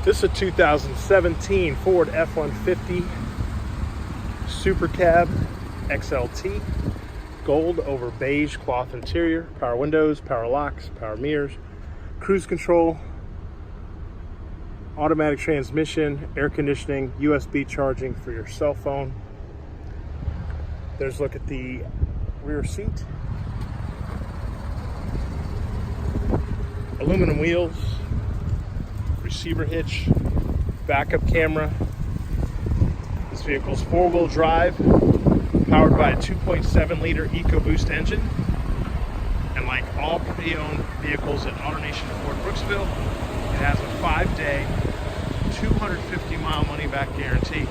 This is a 2017 Ford F-150 Super Cab XLT. Gold over beige cloth interior, power windows, power locks, power mirrors, cruise control, automatic transmission, air conditioning, USB charging for your cell phone. There's a look at the rear seat. Aluminum wheels, receiver hitch, backup camera. This vehicle's four-wheel drive, powered by a 2.7 liter EcoBoost engine. And like all pre-owned vehicles at AutoNation Ford Brooksville, it has a 5-day, 250-mile money-back guarantee.